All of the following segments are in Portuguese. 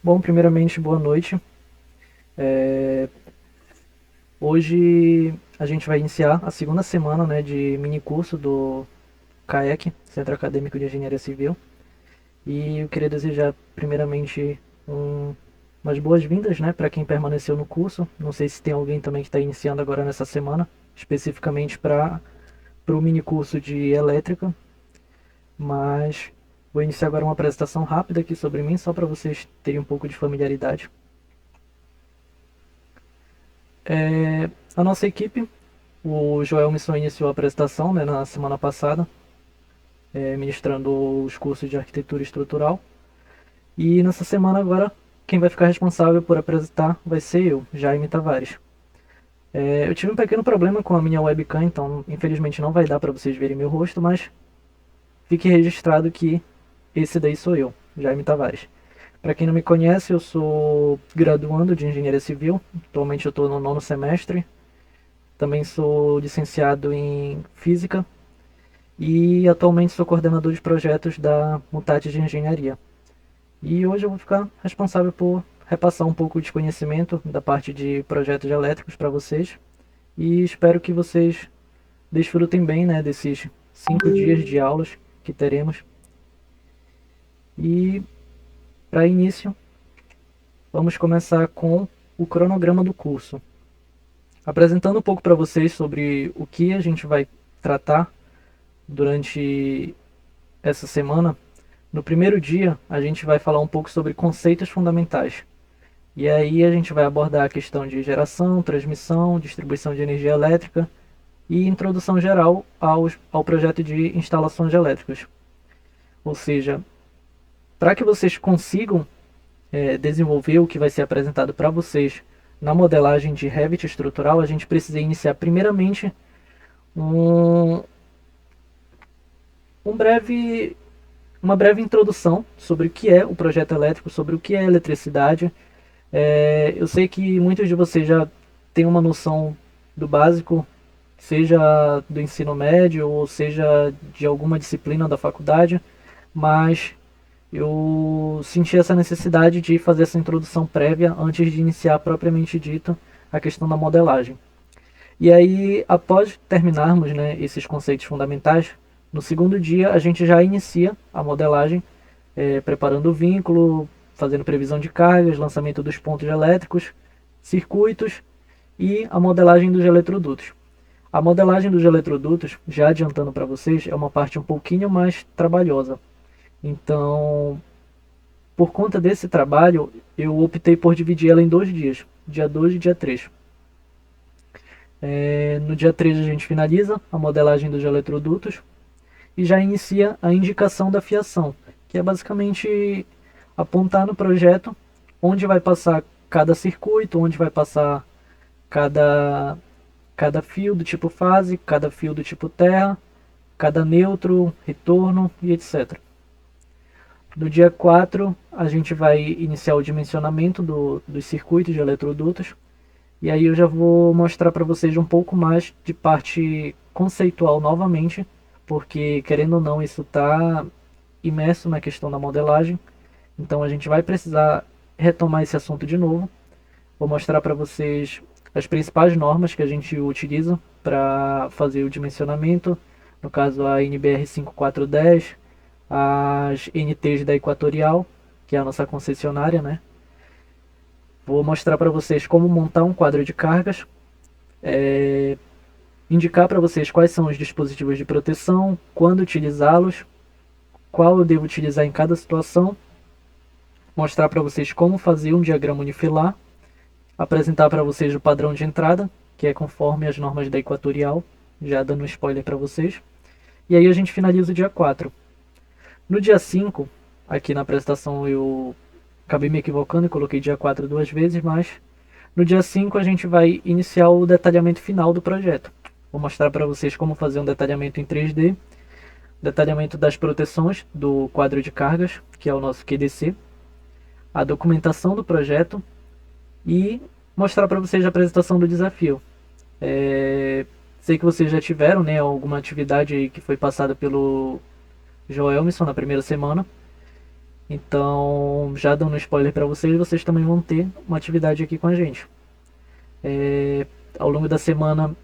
Bom, primeiramente, boa noite. É, Hoje a gente vai iniciar a segunda semana, né, de mini curso do CAEC, Centro Acadêmico de Engenharia Civil. E eu queria desejar, primeiramente, umas boas-vindas, né, para quem permaneceu no curso. Não sei se tem alguém também que está iniciando agora nessa semana, especificamente para o mini curso de elétrica, mas vou iniciar agora uma apresentação rápida aqui sobre mim, só para vocês terem um pouco de familiaridade. É, a nossa equipe, o Joelmisson iniciou a apresentação, né, na semana passada, ministrando os cursos de arquitetura estrutural. E nessa semana agora, quem vai ficar responsável por apresentar vai ser eu, Jaime Tavares. Eu tive um pequeno problema com a minha webcam, então infelizmente não vai dar para vocês verem meu rosto, mas fique registrado que esse daí sou eu, Jaime Tavares. Para quem não me conhece, eu sou graduando de Engenharia Civil, atualmente eu estou no nono semestre. Também sou licenciado em Física e atualmente sou coordenador de projetos da Mutatis de Engenharia. E hoje eu vou ficar responsável por repassar um pouco de conhecimento da parte de projetos elétricos para vocês e espero que vocês desfrutem bem, né, desses 5 dias de aulas que teremos. E para início, vamos começar com o cronograma do curso. Apresentando um pouco para vocês sobre o que a gente vai tratar durante essa semana. No primeiro dia, a gente vai falar um pouco sobre conceitos fundamentais. E aí a gente vai abordar a questão de geração, transmissão, distribuição de energia elétrica e introdução geral ao projeto de instalações elétricas. Ou seja, para que vocês consigam desenvolver o que vai ser apresentado para vocês na modelagem de Revit estrutural, a gente precisa iniciar primeiramente um, um breve uma breve introdução sobre o que é o projeto elétrico, sobre o que é eletricidade. Eu sei que muitos de vocês já têm uma noção do básico, seja do ensino médio ou seja de alguma disciplina da faculdade, mas eu senti essa necessidade de fazer essa introdução prévia antes de iniciar propriamente dito a questão da modelagem. E aí, após terminarmos, né, esses conceitos fundamentais, no segundo dia a gente já inicia a modelagem, preparando o vínculo, fazendo previsão de cargas, lançamento dos pontos elétricos, circuitos e a modelagem dos eletrodutos. A modelagem dos eletrodutos, já adiantando para vocês, é uma parte um pouquinho mais trabalhosa. Então, por conta desse trabalho, eu optei por dividir ela em 2 dias, dia 2 e dia 3. No dia 3 a gente finaliza a modelagem dos eletrodutos e já inicia a indicação da fiação, que é basicamente apontar no projeto onde vai passar cada circuito, onde vai passar cada, cada fio do tipo fase, cada fio do tipo terra, cada neutro, retorno e etc. No dia 4 a gente vai iniciar o dimensionamento dos circuitos de eletrodutos. E aí eu já vou mostrar para vocês um pouco mais de parte conceitual novamente, porque querendo ou não isso está imerso na questão da modelagem. Então a gente vai precisar retomar esse assunto de novo. Vou mostrar para vocês as principais normas que a gente utiliza para fazer o dimensionamento, no caso a NBR 5410, as NTs da Equatorial, que é a nossa concessionária, né? Vou mostrar para vocês como montar um quadro de cargas, indicar para vocês quais são os dispositivos de proteção, quando utilizá-los, qual eu devo utilizar em cada situação, mostrar para vocês como fazer um diagrama unifilar, apresentar para vocês o padrão de entrada, que é conforme as normas da Equatorial, já dando um spoiler para vocês. E aí a gente finaliza o dia 4. No dia 5, aqui na apresentação eu acabei me equivocando e coloquei dia 4 duas vezes, mas no dia 5 a gente vai iniciar o detalhamento final do projeto. Vou mostrar para vocês como fazer um detalhamento em 3D, detalhamento das proteções do quadro de cargas, que é o nosso QDC, a documentação do projeto e mostrar para vocês a apresentação do desafio. Sei que vocês já tiveram, né, alguma atividade que foi passada pelo Joelmisson na primeira semana. Então, já dando spoiler para vocês, vocês também vão ter uma atividade aqui com a gente. Ao longo da semana,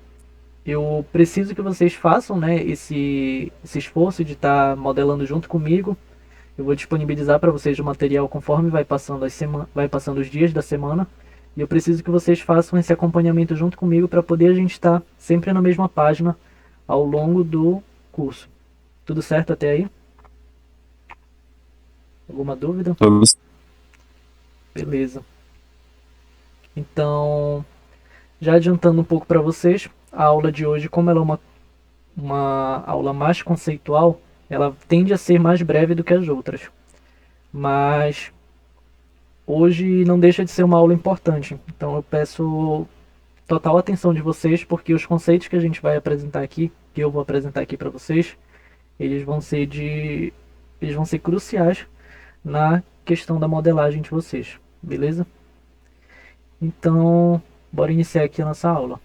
eu preciso que vocês façam, né, esse esforço de estar modelando junto comigo. Eu vou disponibilizar para vocês o material conforme vai passando os dias da semana. E eu preciso que vocês façam esse acompanhamento junto comigo para poder a gente estar sempre na mesma página ao longo do curso. Tudo certo até aí? Alguma dúvida? Beleza. Então, já adiantando um pouco para vocês, a aula de hoje, como ela é uma aula mais conceitual, ela tende a ser mais breve do que as outras. Mas hoje não deixa de ser uma aula importante. Então eu peço total atenção de vocês, porque os conceitos que a gente vai apresentar aqui, que eu vou apresentar aqui para vocês, eles vão ser cruciais na questão da modelagem de vocês, beleza? Então, bora iniciar aqui a nossa aula.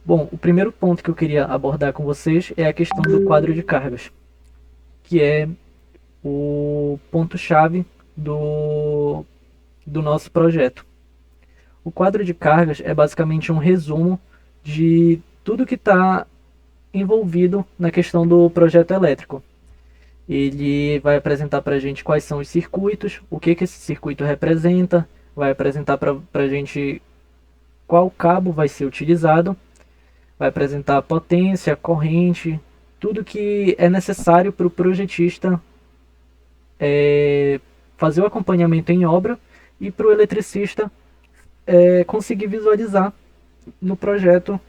Bom, o primeiro ponto que eu queria abordar com vocês é a questão do quadro de cargas, que é o ponto-chave do nosso projeto. O quadro de cargas é basicamente um resumo de tudo que está envolvido na questão do projeto elétrico. Ele vai apresentar para a gente quais são os circuitos, o que esse circuito representa, vai apresentar para a gente qual cabo vai ser utilizado, vai apresentar a potência, a corrente, tudo que é necessário para o projetista fazer o acompanhamento em obra e para o eletricista conseguir visualizar no projeto,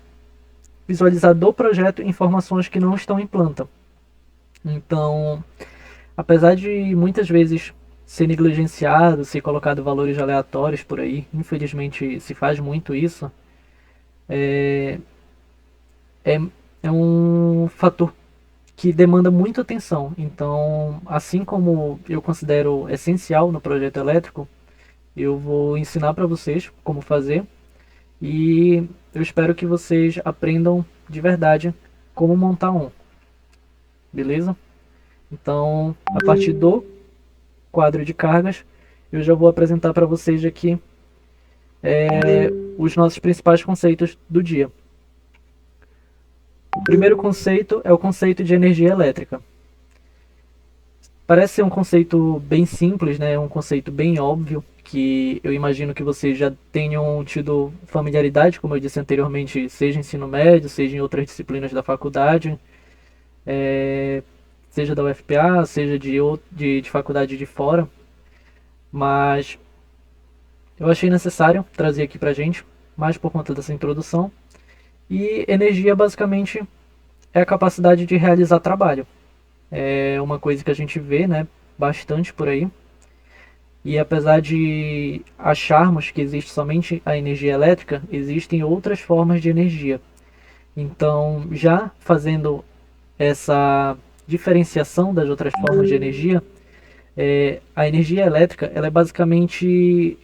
visualizar do projeto informações que não estão em planta. Então, apesar de muitas vezes ser negligenciado, ser colocado valores aleatórios por aí, infelizmente se faz muito isso, é um fator que demanda muita atenção. Então, assim como eu considero essencial no projeto elétrico, eu vou ensinar para vocês como fazer e eu espero que vocês aprendam de verdade como montar um. Beleza? Então, a partir do quadro de cargas, eu já vou apresentar para vocês aqui os nossos principais conceitos do dia. O primeiro conceito é o conceito de energia elétrica. Parece ser um conceito bem simples, né? Um conceito bem óbvio, que eu imagino que vocês já tenham tido familiaridade, como eu disse anteriormente, seja em ensino médio, seja em outras disciplinas da faculdade, seja da UFPA, seja de faculdade de fora. Mas eu achei necessário trazer aqui pra gente, mais por conta dessa introdução. E energia basicamente é a capacidade de realizar trabalho. É uma coisa que a gente vê, né, bastante por aí. E apesar de acharmos que existe somente a energia elétrica, existem outras formas de energia. Então, já fazendo essa diferenciação das outras formas de energia, a energia elétrica ela é basicamente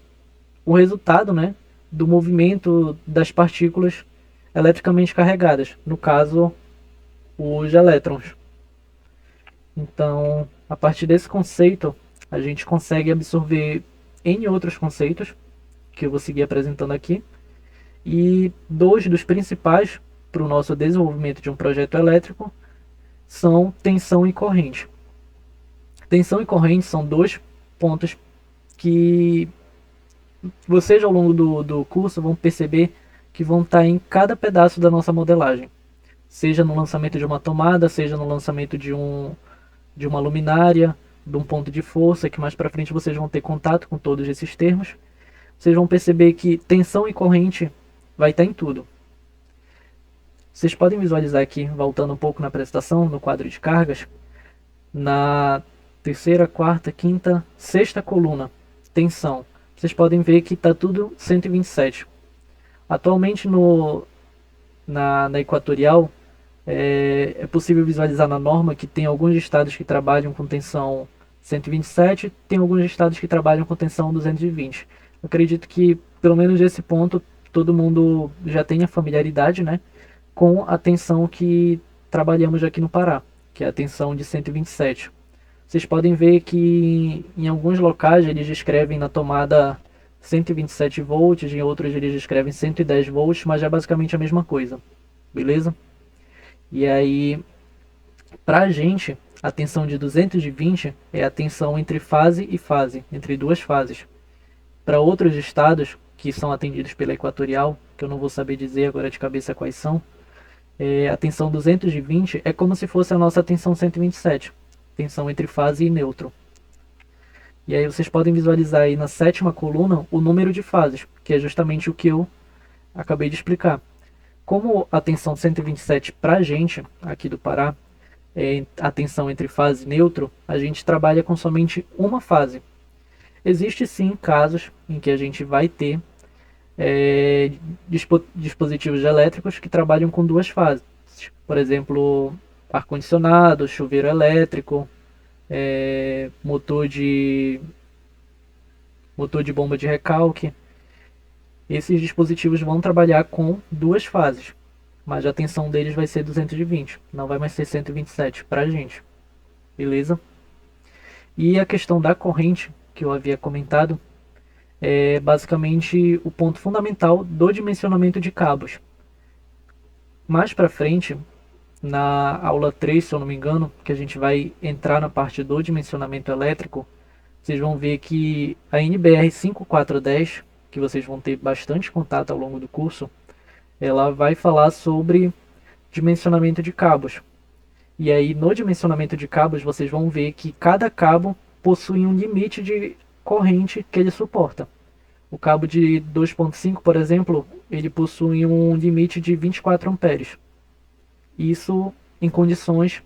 o resultado, né, do movimento das partículas eletricamente carregadas, no caso, os elétrons. Então, a partir desse conceito, a gente consegue absorver N outros conceitos, que eu vou seguir apresentando aqui, e dois dos principais para o nosso desenvolvimento de um projeto elétrico são tensão e corrente. Tensão e corrente são dois pontos que vocês ao longo do curso vão perceber que vão estar em cada pedaço da nossa modelagem. Seja no lançamento de uma tomada, seja no lançamento de uma luminária, de um ponto de força, que mais para frente vocês vão ter contato com todos esses termos. Vocês vão perceber que tensão e corrente vai estar em tudo. Vocês podem visualizar aqui, voltando um pouco na apresentação, no quadro de cargas, na terceira, quarta, quinta, sexta coluna, tensão. Vocês podem ver que está tudo 127. Atualmente na equatorial, é possível visualizar na norma que tem alguns estados que trabalham com tensão 127, tem alguns estados que trabalham com tensão 220. Eu acredito que, pelo menos nesse ponto, todo mundo já tenha familiaridade, né, com a tensão que trabalhamos aqui no Pará, que é a tensão de 127. Vocês podem ver que em alguns locais eles descrevem na tomada 127 volts, em outros eles descrevem 110 volts, mas é basicamente a mesma coisa, beleza? E aí, para a gente, a tensão de 220 é a tensão entre fase e fase, entre duas fases. Para outros estados que são atendidos pela Equatorial, que eu não vou saber dizer agora de cabeça quais são, a tensão 220 é como se fosse a nossa tensão 127, tensão entre fase e neutro. E aí vocês podem visualizar aí na sétima coluna o número de fases, que é justamente o que eu acabei de explicar. Como a tensão 127 para a gente, aqui do Pará, é a tensão entre fase e neutro, a gente trabalha com somente uma fase. Existe sim casos em que a gente vai ter dispositivos elétricos que trabalham com duas fases. Por exemplo, ar-condicionado, chuveiro elétrico, motor de bomba de recalque. Esses dispositivos vão trabalhar com duas fases, mas a tensão deles vai ser 220, não vai mais ser 127 para a gente, beleza? E a questão da corrente, que eu havia comentado, é basicamente o ponto fundamental do dimensionamento de cabos. Mais para frente, na aula 3, se eu não me engano, que a gente vai entrar na parte do dimensionamento elétrico, vocês vão ver que a NBR 5410, que vocês vão ter bastante contato ao longo do curso, ela vai falar sobre dimensionamento de cabos. E aí no dimensionamento de cabos vocês vão ver que cada cabo possui um limite de corrente que ele suporta. O cabo de 2.5, por exemplo, ele possui um limite de 24 amperes. Isso em condições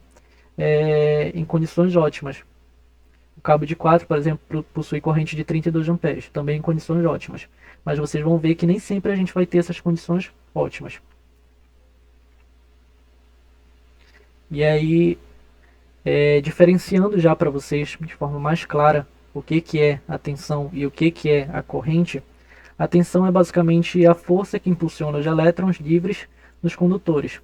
ótimas. O cabo de 4, por exemplo, possui corrente de 32 amperes, também em condições ótimas. Mas vocês vão ver que nem sempre a gente vai ter essas condições ótimas. E aí, diferenciando já para vocês de forma mais clara o que é a tensão e o que é a corrente, a tensão é basicamente a força que impulsiona os elétrons livres nos condutores.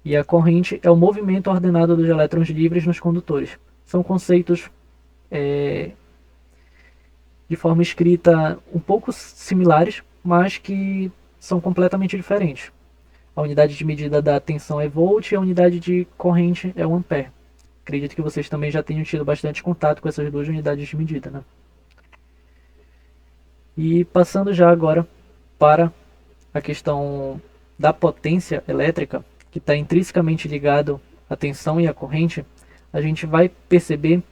E a corrente é o movimento ordenado dos elétrons livres nos condutores. São conceitos de forma escrita um pouco similares, mas que são completamente diferentes. A unidade de medida da tensão é volt e a unidade de corrente é o ampere. Acredito que vocês também já tenham tido bastante contato com essas duas unidades de medida, né? E passando já agora para a questão da potência elétrica, que está intrinsecamente ligado à tensão e à corrente, a gente vai perceber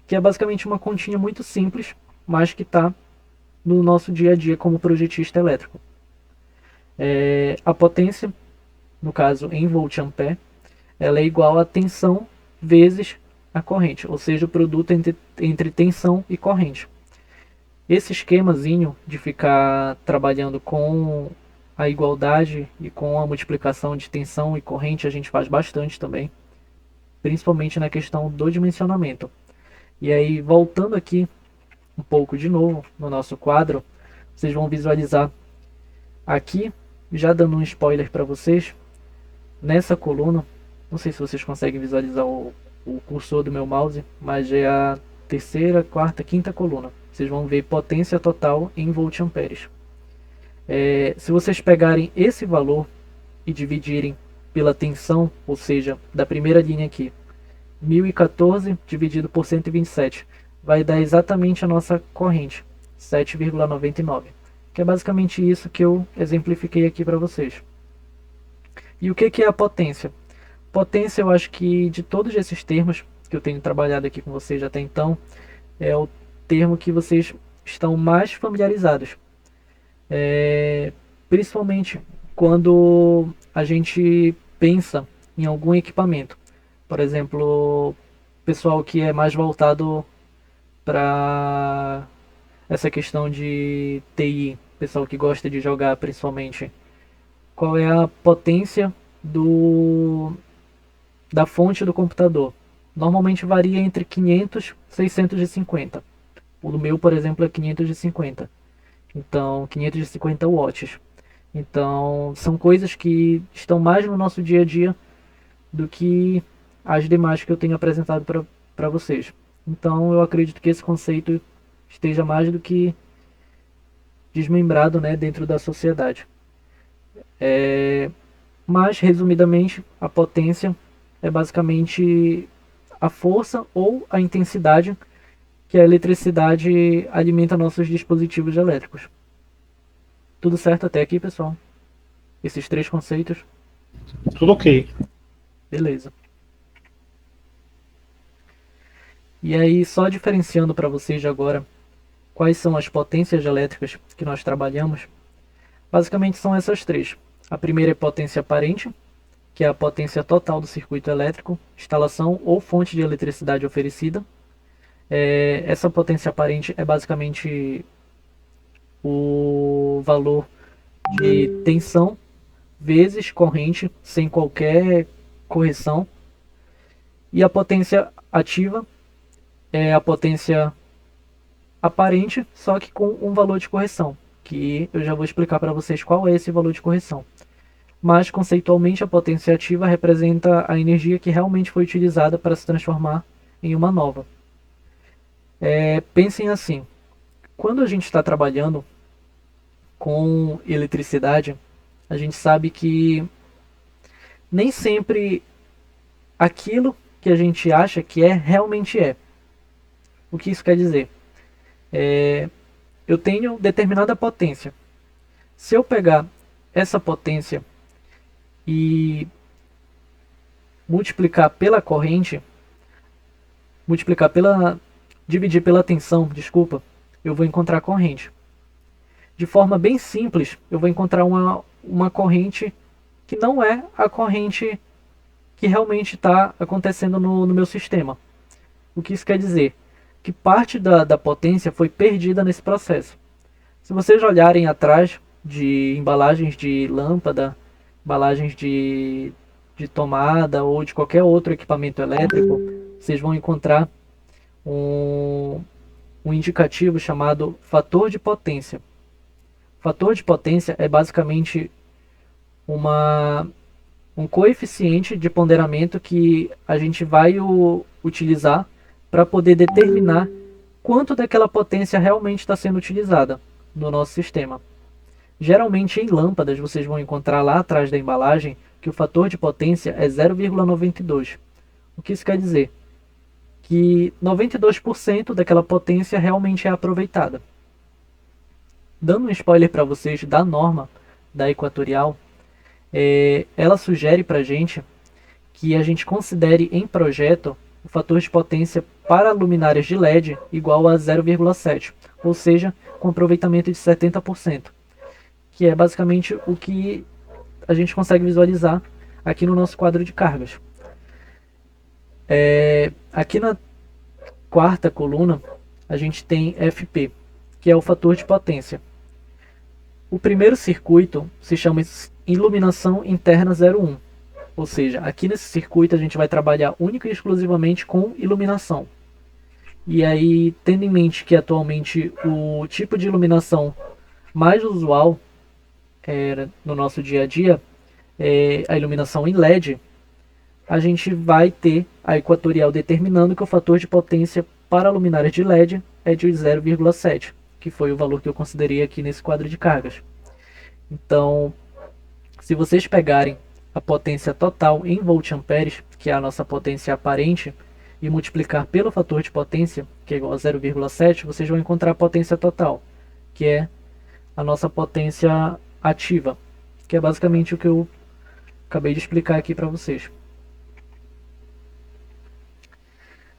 que é basicamente uma continha muito simples, mas que está no nosso dia a dia como projetista elétrico. A potência, no caso em volt-ampere, ela é igual a tensão vezes a corrente, ou seja, o produto entre tensão e corrente. Esse esquemazinho de ficar trabalhando com a igualdade e com a multiplicação de tensão e corrente a gente faz bastante também, principalmente na questão do dimensionamento. E aí, voltando aqui um pouco de novo no nosso quadro, vocês vão visualizar aqui, já dando um spoiler para vocês, nessa coluna, não sei se vocês conseguem visualizar o cursor do meu mouse, mas é a terceira, quarta, quinta coluna. Vocês vão ver potência total em volt-amperes. Se vocês pegarem esse valor e dividirem pela tensão, ou seja, da primeira linha aqui, 1014 dividido por 127, vai dar exatamente a nossa corrente, 7,99, que é basicamente isso que eu exemplifiquei aqui para vocês. E o que é a potência? Potência, eu acho que de todos esses termos que eu tenho trabalhado aqui com vocês até então, é o termo que vocês estão mais familiarizados. Principalmente quando a gente pensa em algum equipamento. Por exemplo, pessoal que é mais voltado para essa questão de TI, pessoal que gosta de jogar principalmente. Qual é a potência da fonte do computador? Normalmente varia entre 500 e 650. O do meu, por exemplo, é 550. Então, 550 watts. Então, são coisas que estão mais no nosso dia a dia do que as demais que eu tenho apresentado para vocês. Então eu acredito que esse conceito esteja mais do que desmembrado, né, dentro da sociedade. Mas, resumidamente, a potência é basicamente a força ou a intensidade que a eletricidade alimenta nossos dispositivos elétricos. Tudo certo até aqui, pessoal? Esses três conceitos? Tudo ok. Beleza. E aí, só diferenciando para vocês de agora quais são as potências elétricas que nós trabalhamos, basicamente são essas três. A primeira é potência aparente, que é a potência total do circuito elétrico, instalação ou fonte de eletricidade oferecida. Essa potência aparente é basicamente o valor de tensão vezes corrente sem qualquer correção. E a potência ativa é a potência aparente, só que com um valor de correção, que eu já vou explicar para vocês qual é esse valor de correção. Mas conceitualmente a potência ativa representa a energia que realmente foi utilizada para se transformar em uma nova. Pensem assim, quando a gente está trabalhando com eletricidade, a gente sabe que nem sempre aquilo que a gente acha que é realmente é. O que isso quer dizer? Eu tenho determinada potência. Se eu pegar essa potência e multiplicar pela corrente, multiplicar pela, dividir pela tensão, desculpa, eu vou encontrar a corrente. De forma bem simples, eu vou encontrar uma corrente que não é a corrente que realmente está acontecendo no meu sistema. O que isso quer dizer? Que parte da potência foi perdida nesse processo. Se vocês olharem atrás de embalagens de lâmpada, embalagens de tomada ou de qualquer outro equipamento elétrico, vocês vão encontrar um indicativo chamado fator de potência. Fator de potência é basicamente um coeficiente de ponderamento que a gente vai utilizar para poder determinar quanto daquela potência realmente está sendo utilizada no nosso sistema. Geralmente em lâmpadas vocês vão encontrar lá atrás da embalagem que o fator de potência é 0,92. O que isso quer dizer? Que 92% daquela potência realmente é aproveitada. Dando um spoiler para vocês da norma da Equatorial, ela sugere para a gente que a gente considere em projeto o fator de potência para luminárias de LED igual a 0,7, ou seja, com aproveitamento de 70%, que é basicamente o que a gente consegue visualizar aqui no nosso quadro de cargas. Aqui na quarta coluna a gente tem FP, que é o fator de potência. O primeiro circuito se chama iluminação interna 01, ou seja, aqui nesse circuito a gente vai trabalhar única e exclusivamente com iluminação. E aí, tendo em mente que atualmente o tipo de iluminação mais usual no nosso dia a dia é a iluminação em LED, a gente vai ter a Equatorial determinando que o fator de potência para luminárias de LED é de 0,7, que foi o valor que eu considerei aqui nesse quadro de cargas. Então, se vocês pegarem a potência total em volt-amperes, que é a nossa potência aparente, e multiplicar pelo fator de potência, que é igual a 0,7, vocês vão encontrar a potência total, que é a nossa potência ativa, que é basicamente o que eu acabei de explicar aqui para vocês.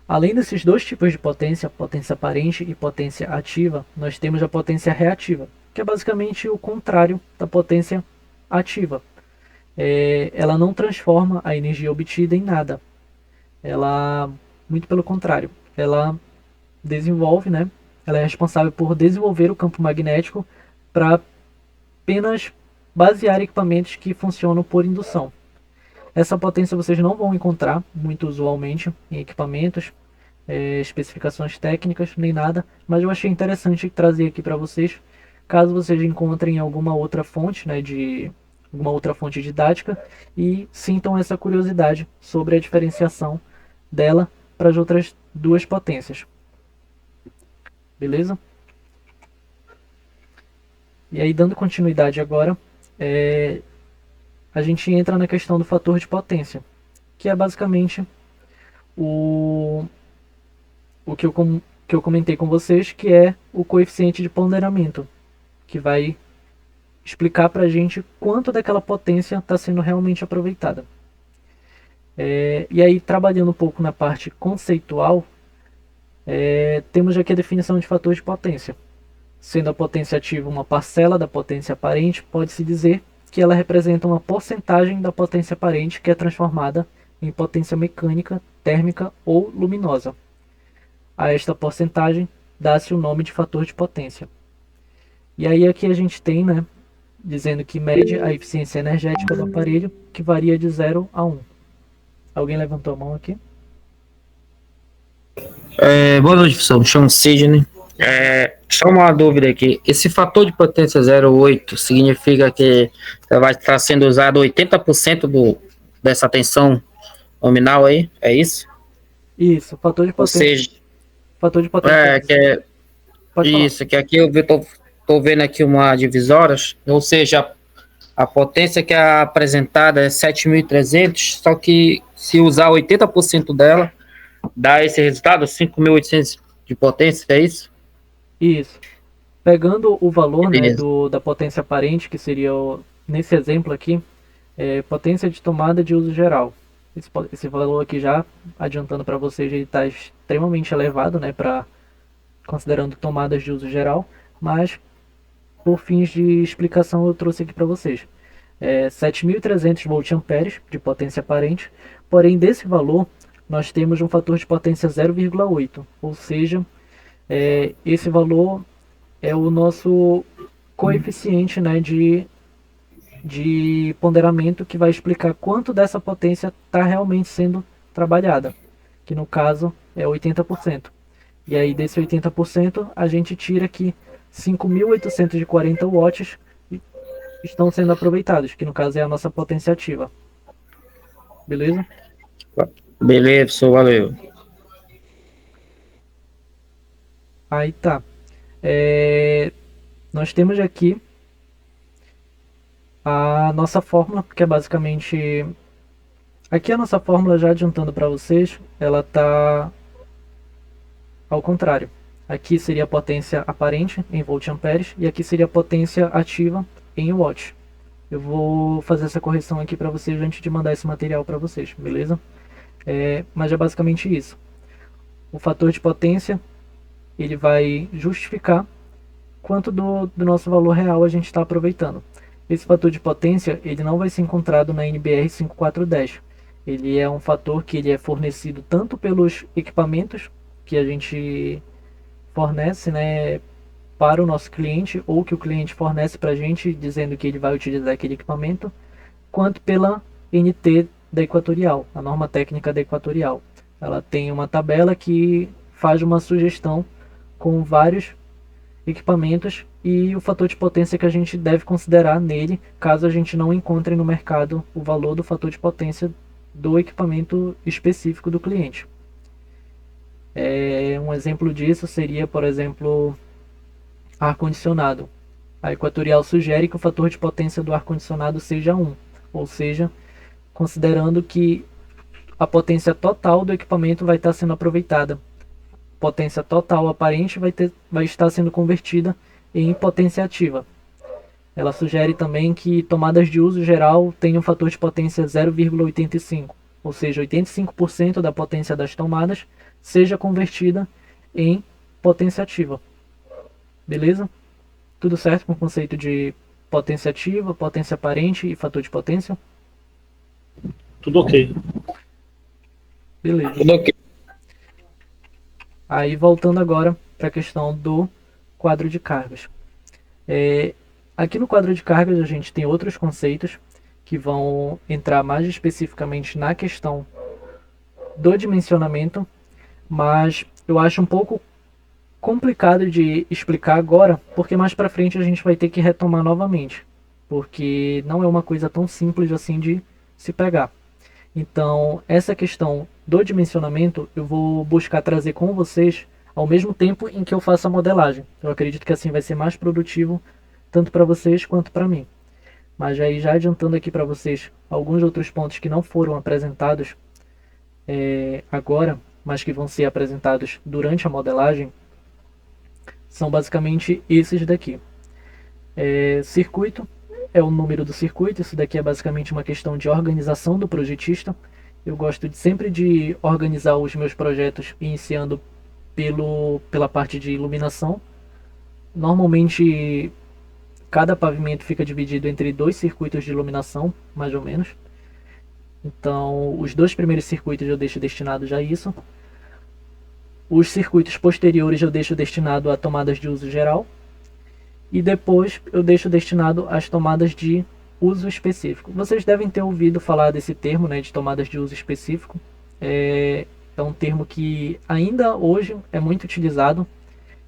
Além desses dois tipos de potência, potência aparente e potência ativa, nós temos a potência reativa, que é basicamente o contrário da potência ativa. Ela não transforma a energia obtida em nada. Ela, muito pelo contrário, ela desenvolve, né? Ela é responsável por desenvolver o campo magnético para apenas basear equipamentos que funcionam por indução. Essa potência vocês não vão encontrar muito usualmente em equipamentos, especificações técnicas, nem nada, mas eu achei interessante trazer aqui para vocês, caso vocês encontrem alguma outra fonte, né, de alguma outra fonte didática e sintam essa curiosidade sobre a diferenciação dela para as outras duas potências. Beleza? E aí, dando continuidade agora, a gente entra na questão do fator de potência, que é basicamente o que eu comentei com vocês, que é o coeficiente de ponderamento, que vai explicar para a gente quanto daquela potência está sendo realmente aproveitada. E aí, trabalhando um pouco na parte conceitual, temos aqui a definição de fator de potência. Sendo a potência ativa uma parcela da potência aparente, pode-se dizer que ela representa uma porcentagem da potência aparente que é transformada em potência mecânica, térmica ou luminosa. A esta porcentagem dá-se o nome de fator de potência. E aí aqui a gente tem, dizendo que mede a eficiência energética do aparelho, que varia de 0 a 1. Alguém levantou a mão aqui? Boa noite, professor. Me chamo Sidney. Só uma dúvida aqui. Esse fator de potência 0,8 significa que vai estar sendo usado 80% dessa tensão nominal aí? É isso? Isso, fator de Ou potência. seja, Fator de potência. Pode falar. isso, que aqui eu estou vendo aqui uma divisória, ou seja, a potência que é apresentada é 7.300, só que se usar 80% dela, dá esse resultado, 5.800 de potência, é isso? Isso. Pegando o valor, Beleza. da potência aparente, que seria, nesse exemplo aqui, potência de tomada de uso geral. Esse valor aqui já, adiantando para vocês, ele está extremamente elevado, considerando tomadas de uso geral, mas por fins de explicação eu trouxe aqui para vocês. 7.300 voltamperes de potência aparente, porém desse valor nós temos um fator de potência 0,8, ou seja, esse valor é o nosso coeficiente de ponderamento que vai explicar quanto dessa potência está realmente sendo trabalhada, que no caso é 80%. E aí desse 80% a gente tira que 5.840 watts estão sendo aproveitados, que no caso é a nossa potência ativa. Beleza? Beleza, professor, valeu. Aí tá. Nós temos aqui a nossa fórmula, que é basicamente... Aqui a nossa fórmula, já adiantando para vocês, ela tá ao contrário. Aqui seria a potência aparente em voltamperes e aqui seria a potência ativa em watts. Eu vou fazer essa correção aqui para vocês antes de mandar esse material para vocês, beleza? Mas é basicamente isso. O fator de potência, ele vai justificar quanto do nosso valor real a gente está aproveitando. Esse fator de potência, ele não vai ser encontrado na NBR 5410. Ele é um fator que ele é fornecido tanto pelos equipamentos que a gente fornece, para o nosso cliente, ou que o cliente fornece para a gente, dizendo que ele vai utilizar aquele equipamento, quanto pela NT da Equatorial, a norma técnica da Equatorial. Ela tem uma tabela que faz uma sugestão com vários equipamentos e o fator de potência que a gente deve considerar nele, caso a gente não encontre no mercado o valor do fator de potência do equipamento específico do cliente. Um exemplo disso seria, por exemplo, ar-condicionado. A Equatorial sugere que o fator de potência do ar-condicionado seja 1, ou seja, considerando que a potência total do equipamento vai estar sendo aproveitada. Potência total aparente vai estar sendo convertida em potência ativa. Ela sugere também que tomadas de uso geral tenham um fator de potência 0,85, ou seja, 85% da potência das tomadas seja convertida em potência ativa. Beleza? Tudo certo com o conceito de potência ativa, potência aparente e fator de potência? Tudo ok. Beleza. Tudo ok. Aí voltando agora para a questão do quadro de cargas. Aqui no quadro de cargas a gente tem outros conceitos que vão entrar mais especificamente na questão do dimensionamento, mas eu acho um pouco complicado de explicar agora, porque mais para frente a gente vai ter que retomar novamente, porque não é uma coisa tão simples assim de se pegar. Então, essa questão do dimensionamento eu vou buscar trazer com vocês ao mesmo tempo em que eu faço a modelagem. Eu acredito que assim vai ser mais produtivo tanto para vocês quanto para mim. Mas aí já adiantando aqui para vocês alguns outros pontos que não foram apresentados agora, mas que vão ser apresentados durante a modelagem, são basicamente esses daqui. Circuito é o número do circuito, isso daqui é basicamente uma questão de organização do projetista. Eu gosto sempre de organizar os meus projetos iniciando pela parte de iluminação. Normalmente cada pavimento fica dividido entre 2 circuitos de iluminação, mais ou menos. Então, os 2 primeiros circuitos eu deixo destinados a isso. Os circuitos posteriores eu deixo destinado a tomadas de uso geral. E depois eu deixo destinado às tomadas de uso específico. Vocês devem ter ouvido falar desse termo, né, de tomadas de uso específico. É um termo que ainda hoje é muito utilizado.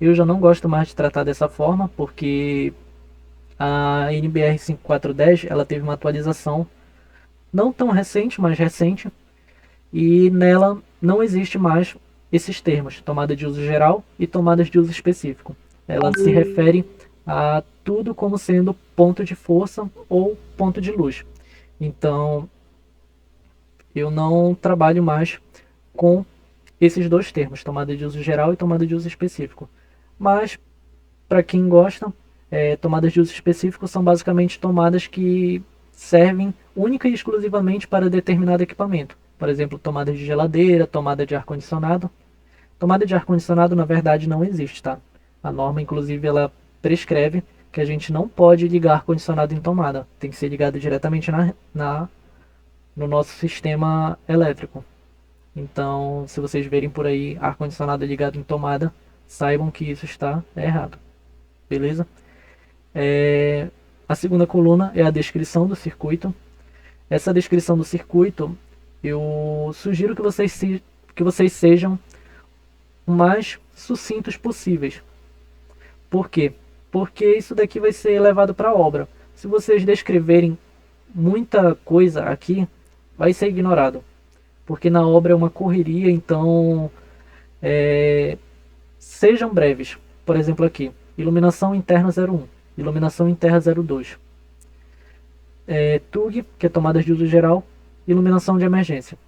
Eu já não gosto mais de tratar dessa forma, porque a NBR 5410 ela teve uma atualização não tão recente, mas recente, e nela não existe mais esses termos, tomada de uso geral e tomadas de uso específico. Ela se refere a tudo como sendo ponto de força ou ponto de luz. Então, eu não trabalho mais com esses 2 termos, tomada de uso geral e tomada de uso específico. Mas, para quem gosta, tomadas de uso específico são basicamente tomadas que servem única e exclusivamente para determinado equipamento. Por exemplo, tomada de geladeira, tomada de ar-condicionado. Tomada de ar-condicionado, na verdade, não existe, tá? A norma, inclusive, ela prescreve que a gente não pode ligar ar-condicionado em tomada. Tem que ser ligado diretamente no nosso sistema elétrico. Então, se vocês verem por aí ar-condicionado ligado em tomada, saibam que isso está errado. Beleza? A segunda coluna é a descrição do circuito. Essa descrição do circuito, eu sugiro que vocês sejam o mais sucintos possíveis. Por quê? Porque isso daqui vai ser levado para a obra. Se vocês descreverem muita coisa aqui, vai ser ignorado. Porque na obra é uma correria, então sejam breves. Por exemplo aqui, iluminação interna 01, iluminação interna 02. TUG, que é tomadas de uso geral, iluminação de emergência.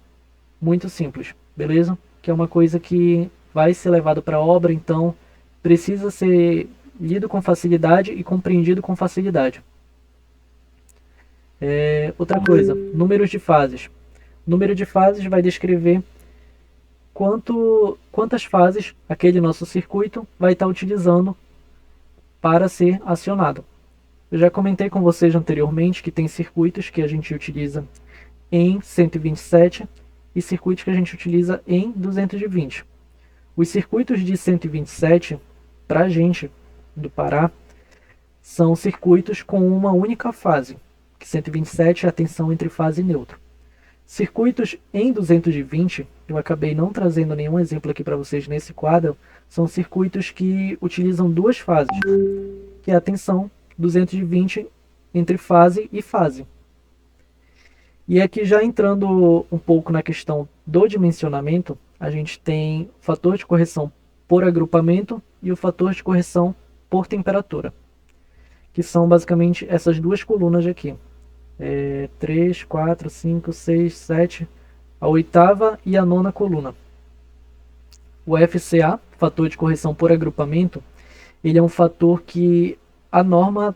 Muito simples, beleza? Que é uma coisa que vai ser levado para a obra, então precisa ser lido com facilidade e compreendido com facilidade. Outra coisa, números de fases. Número de fases vai descrever quantas fases aquele nosso circuito vai estar utilizando para ser acionado. Eu já comentei com vocês anteriormente que tem circuitos que a gente utiliza em 127 e circuitos que a gente utiliza em 220. Os circuitos de 127, para a gente do Pará, são circuitos com uma única fase, que 127 é a tensão entre fase e neutro. Circuitos em 220, eu acabei não trazendo nenhum exemplo aqui para vocês nesse quadro, são circuitos que utilizam 2 fases, que é a tensão 220 entre fase e fase. E aqui já entrando um pouco na questão do dimensionamento, a gente tem o fator de correção por agrupamento e o fator de correção por temperatura, que são basicamente essas 2 colunas aqui. 3, 4, 5, 6, 7, a 8ª e a 9ª coluna. O FCA, fator de correção por agrupamento, ele é um fator que a norma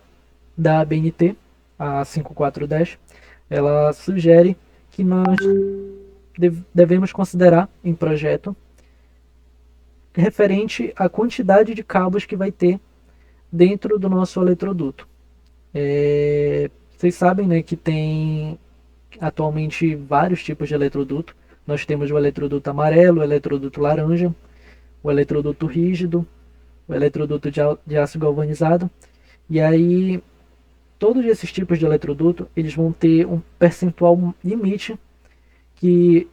da ABNT, a 5410, ela sugere que nós devemos considerar em projeto referente à quantidade de cabos que vai ter dentro do nosso eletroduto. Vocês sabem, né, que tem atualmente vários tipos de eletroduto. Nós temos o eletroduto amarelo, o eletroduto laranja, o eletroduto rígido, o eletroduto de aço galvanizado. E aí, todos esses tipos de eletroduto, eles vão ter um percentual limite que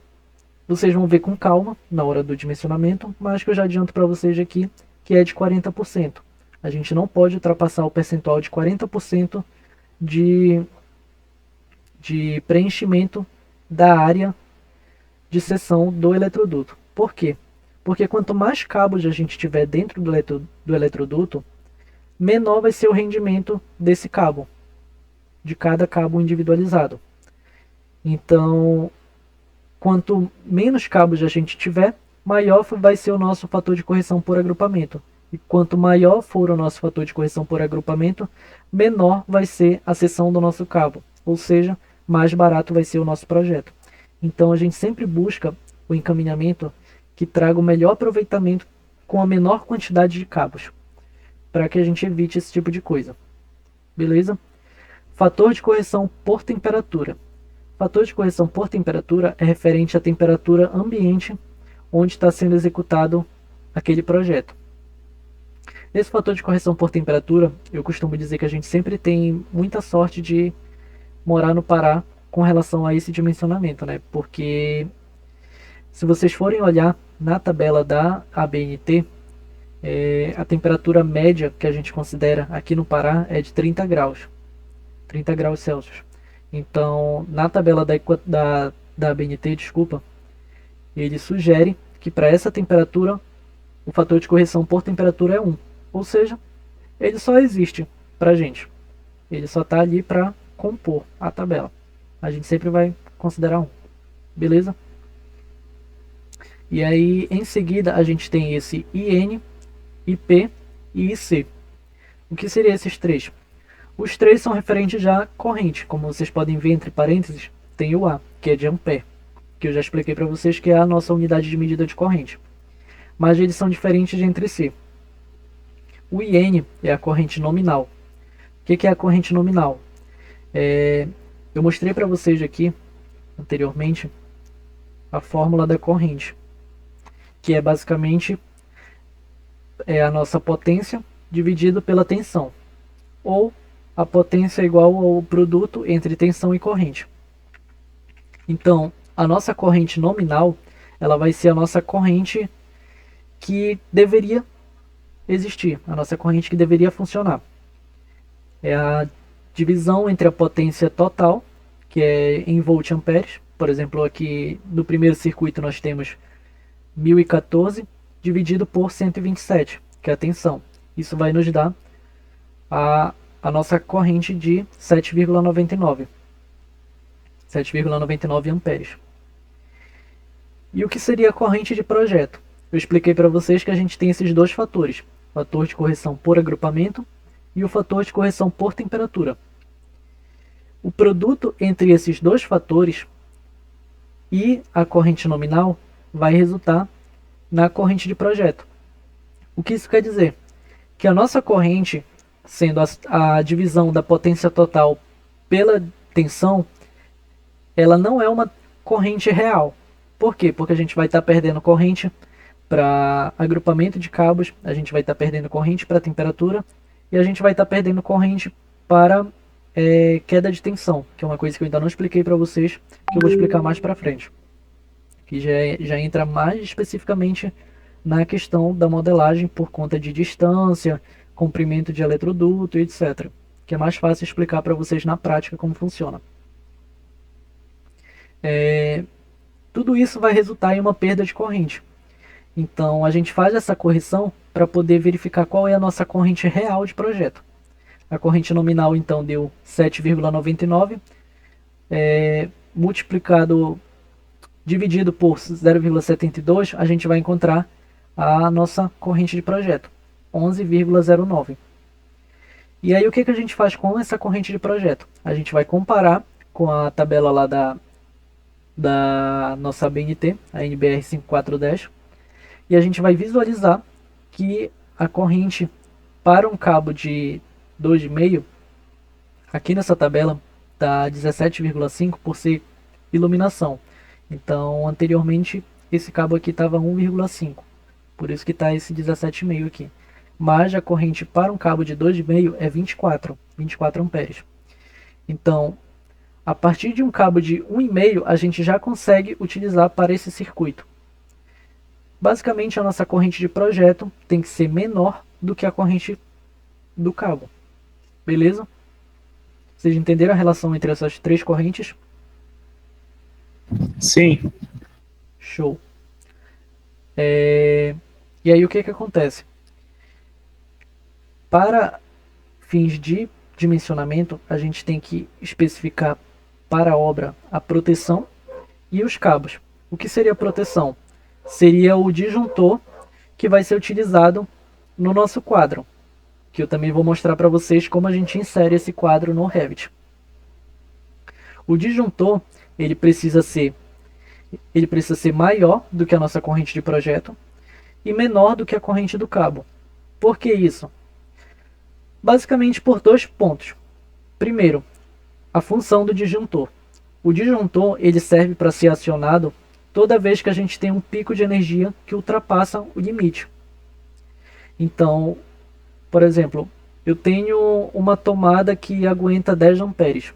vocês vão ver com calma na hora do dimensionamento, mas que eu já adianto para vocês aqui, que é de 40%. A gente não pode ultrapassar o percentual de 40% de preenchimento da área de seção do eletroduto. Por quê? Porque quanto mais cabos a gente tiver dentro do eletroduto, menor vai ser o rendimento desse cabo, de cada cabo individualizado. Então, quanto menos cabos a gente tiver, maior vai ser o nosso fator de correção por agrupamento. E quanto maior for o nosso fator de correção por agrupamento, menor vai ser a seção do nosso cabo. Ou seja, mais barato vai ser o nosso projeto. Então a gente sempre busca o encaminhamento que traga o melhor aproveitamento com a menor quantidade de cabos, para que a gente evite esse tipo de coisa. Beleza? Fator de correção por temperatura. Fator de correção por temperatura é referente à temperatura ambiente onde está sendo executado aquele projeto. Esse fator de correção por temperatura, eu costumo dizer que a gente sempre tem muita sorte de morar no Pará com relação a esse dimensionamento, né? Porque se vocês forem olhar na tabela da ABNT, a temperatura média que a gente considera aqui no Pará é de 30 graus. 30 graus Celsius. Então, na tabela da ABNT, desculpa, ele sugere que para essa temperatura, o fator de correção por temperatura é 1. Ou seja, ele só existe para a gente. Ele só está ali para compor a tabela. A gente sempre vai considerar 1. Beleza? E aí, em seguida, a gente tem esse IN, IP e IC. O que seriam esses três? Os três são referentes já à corrente. Como vocês podem ver, entre parênteses, tem o A, que é de ampere, que eu já expliquei para vocês que é a nossa unidade de medida de corrente. Mas eles são diferentes entre si. O IN é a corrente nominal. O que é a corrente nominal? Eu mostrei para vocês aqui, anteriormente, a fórmula da corrente, que é basicamente a nossa potência dividido pela tensão, ou a potência igual ao produto entre tensão e corrente. Então, a nossa corrente nominal, ela vai ser a nossa corrente que deveria existir, a nossa corrente que deveria funcionar. É a divisão entre a potência total, que é em volt-amperes. Por exemplo, aqui no primeiro circuito nós temos 1014 dividido por 127, que é a tensão. Isso vai nos dar a nossa corrente de 7,99 amperes. E o que seria a corrente de projeto? Eu expliquei para vocês que a gente tem esses dois fatores, o fator de correção por agrupamento e o fator de correção por temperatura. O produto entre esses dois fatores e a corrente nominal vai resultar na corrente de projeto. O que isso quer dizer? Que a nossa corrente, sendo a divisão da potência total pela tensão, ela não é uma corrente real. Por quê? Porque a gente vai estar perdendo corrente para agrupamento de cabos, a gente vai estar perdendo corrente para temperatura e a gente vai estar perdendo corrente para queda de tensão, que é uma coisa que eu ainda não expliquei para vocês, que eu vou explicar mais para frente, que já entra mais especificamente na questão da modelagem por conta de distância, comprimento de eletroduto, etc. Que é mais fácil explicar para vocês na prática como funciona. Tudo isso vai resultar em uma perda de corrente. Então a gente faz essa correção para poder verificar qual é a nossa corrente real de projeto. A corrente nominal então deu 7,99, dividido por 0,72, a gente vai encontrar a nossa corrente de projeto, 11,09. E aí o que a gente faz com essa corrente de projeto? A gente vai comparar com a tabela lá da nossa ABNT, a NBR 5410, e a gente vai visualizar que a corrente para um cabo de 2,5, aqui nessa tabela está 17,5 por ser iluminação. Então anteriormente esse cabo aqui estava 1,5, por isso que está esse 17,5 aqui. Mas a corrente para um cabo de 2,5 é 24 amperes. Então, a partir de um cabo de 1,5 a gente já consegue utilizar para esse circuito. Basicamente a nossa corrente de projeto tem que ser menor do que a corrente do cabo. Beleza? Vocês entenderam a relação entre essas três correntes? Sim. Show. E aí o que acontece? Para fins de dimensionamento, a gente tem que especificar para a obra a proteção e os cabos. O que seria a proteção? Seria o disjuntor que vai ser utilizado no nosso quadro, que eu também vou mostrar para vocês como a gente insere esse quadro no Revit. O disjuntor, ele precisa ser maior do que a nossa corrente de projeto e menor do que a corrente do cabo. Por que isso? Basicamente por dois pontos. Primeiro, a função do disjuntor. O disjuntor ele serve para ser acionado toda vez que a gente tem um pico de energia que ultrapassa o limite. Então, por exemplo, eu tenho uma tomada que aguenta 10 amperes.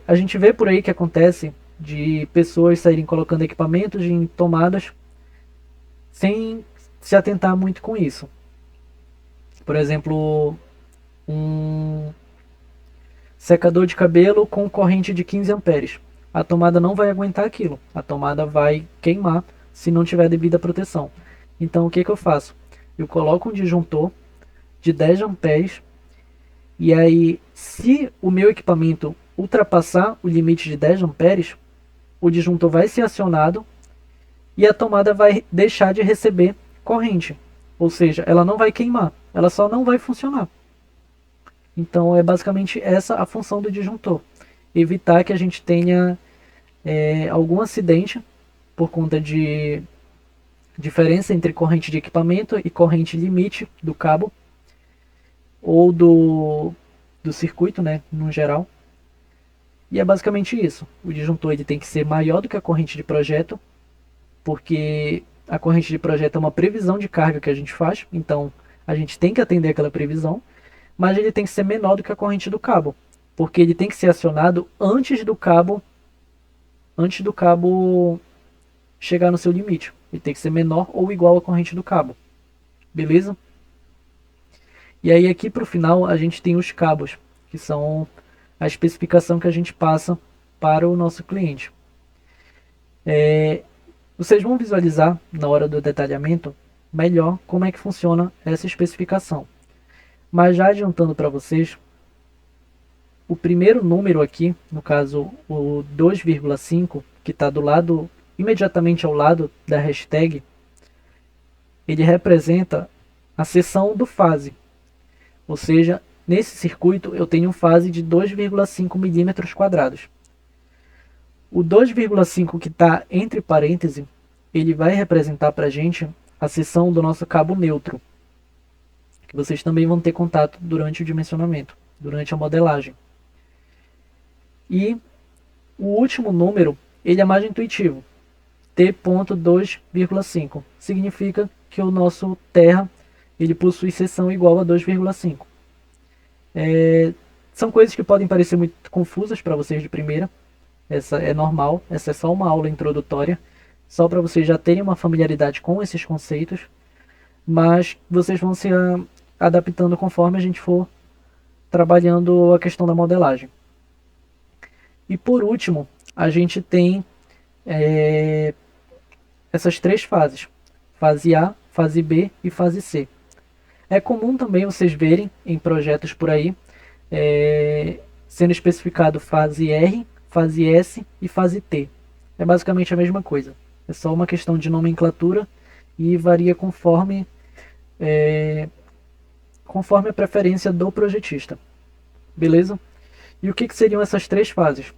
A gente vê por aí que acontece de pessoas saírem colocando equipamentos em tomadas sem se atentar muito com isso. Por exemplo, um secador de cabelo com corrente de 15 amperes. A tomada não vai aguentar aquilo. A tomada vai queimar se não tiver devida proteção. Então o que eu faço? Eu coloco um disjuntor de 10 amperes e aí se o meu equipamento ultrapassar o limite de 10 amperes, o disjuntor vai ser acionado e a tomada vai deixar de receber corrente. Ou seja, ela não vai queimar, ela só não vai funcionar. Então é basicamente essa a função do disjuntor. Evitar que a gente tenha algum acidente por conta de diferença entre corrente de equipamento e corrente limite do cabo ou do circuito, né, no geral. E é basicamente isso. O disjuntor ele tem que ser maior do que a corrente de projeto, porque a corrente de projeto é uma previsão de carga que a gente faz, então a gente tem que atender aquela previsão, mas ele tem que ser menor do que a corrente do cabo, porque ele tem que ser acionado antes do cabo chegar no seu limite. Ele tem que ser menor ou igual à corrente do cabo. Beleza? E aí aqui para o final a gente tem os cabos, que são a especificação que a gente passa para o nosso cliente. Vocês vão visualizar na hora do detalhamento melhor como é que funciona essa especificação. Mas já adiantando para vocês, o primeiro número aqui, no caso o 2,5, que está do lado, imediatamente ao lado da hashtag, ele representa a seção do fase. Ou seja, nesse circuito eu tenho um fase de 2,5 milímetros quadrados. O 2,5 que está entre parênteses, ele vai representar para a gente a seção do nosso cabo neutro, que vocês também vão ter contato durante o dimensionamento, durante a modelagem. E o último número, ele é mais intuitivo, T.2,5, significa que o nosso terra ele possui seção igual a 2,5. São coisas que podem parecer muito confusas para vocês de primeira. Essa é normal, essa é só uma aula introdutória, só para vocês já terem uma familiaridade com esses conceitos, mas vocês vão se adaptando conforme a gente for trabalhando a questão da modelagem. E por último, a gente tem essas três fases, fase A, fase B e fase C. É comum também vocês verem em projetos por aí sendo especificado fase R, fase S e fase T. É basicamente a mesma coisa. É só uma questão de nomenclatura e varia conforme a preferência do projetista. Beleza? E o que seriam essas três fases?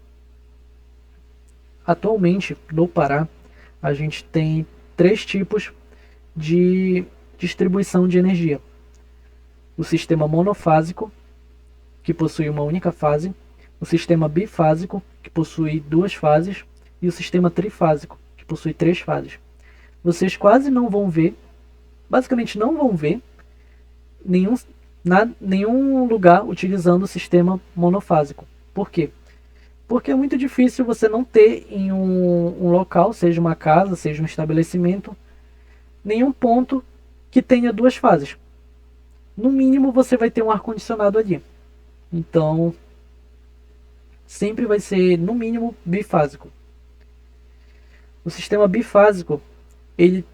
Atualmente, no Pará, a gente tem três tipos de distribuição de energia. O sistema monofásico, que possui uma única fase, o sistema bifásico, que possui duas fases, e o sistema trifásico, que possui três fases. Vocês quase não vão ver, basicamente não vão ver, nenhum lugar utilizando o sistema monofásico. Por quê? Porque é muito difícil você não ter em um local, seja uma casa, seja um estabelecimento, nenhum ponto que tenha duas fases. No mínimo você vai ter um ar-condicionado ali. Então, sempre vai ser no mínimo bifásico. O sistema bifásico, ele,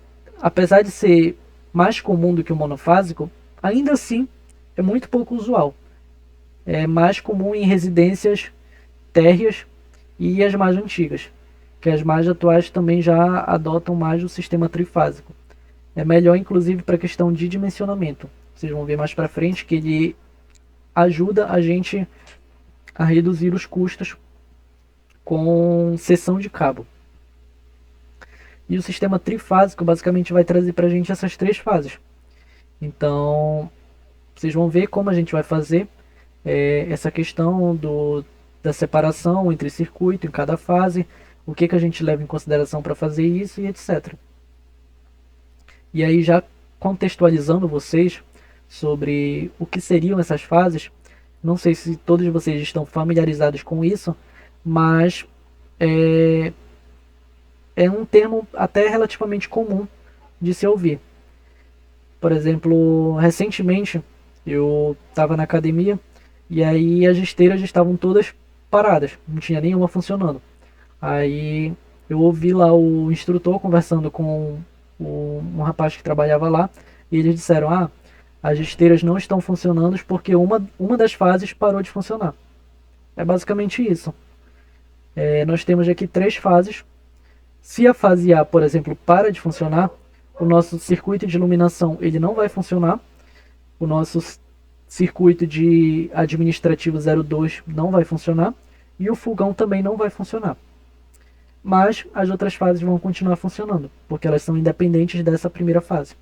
apesar de ser mais comum do que o monofásico, ainda assim é muito pouco usual. É mais comum em residências térreas e as mais antigas, que as mais atuais também já adotam mais o sistema trifásico. É melhor, inclusive, para a questão de dimensionamento. Vocês vão ver mais para frente que ele ajuda a gente a reduzir os custos com seção de cabo. E o sistema trifásico basicamente vai trazer para a gente essas três fases. Então, vocês vão ver como a gente vai fazer essa questão da separação entre circuito em cada fase, o que a gente leva em consideração para fazer isso e etc. E aí, já contextualizando vocês sobre o que seriam essas fases, não sei se todos vocês estão familiarizados com isso, mas é um termo até relativamente comum de se ouvir. Por exemplo, recentemente eu estava na academia e aí as esteiras estavam todas paradas, não tinha nenhuma funcionando. Aí eu ouvi lá o instrutor conversando com um rapaz que trabalhava lá e eles disseram: ah, as esteiras não estão funcionando porque uma das fases parou de funcionar. É basicamente isso. Nós temos aqui três fases. Se a fase A, por exemplo, para de funcionar, o nosso circuito de iluminação ele não vai funcionar, o nosso circuito de administrativo 02 não vai funcionar e o fogão também não vai funcionar. Mas as outras fases vão continuar funcionando, porque elas são independentes dessa primeira fase.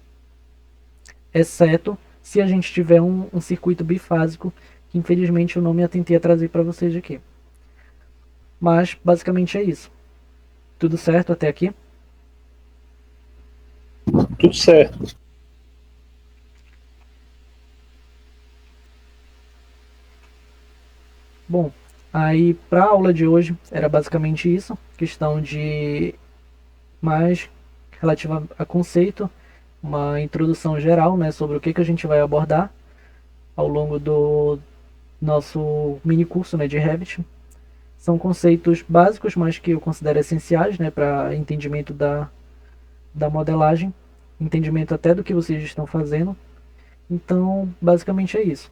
Exceto se a gente tiver um circuito bifásico, que infelizmente eu não me atentei a trazer para vocês aqui. Mas basicamente é isso. Tudo certo até aqui? Tudo certo. Bom, aí para a aula de hoje era basicamente isso, questão de mais relativa a conceito, uma introdução geral, né, sobre o que a gente vai abordar ao longo do nosso mini curso, né, de Revit. São conceitos básicos, mas que eu considero essenciais, né, para entendimento da modelagem, entendimento até do que vocês estão fazendo. Então, basicamente é isso.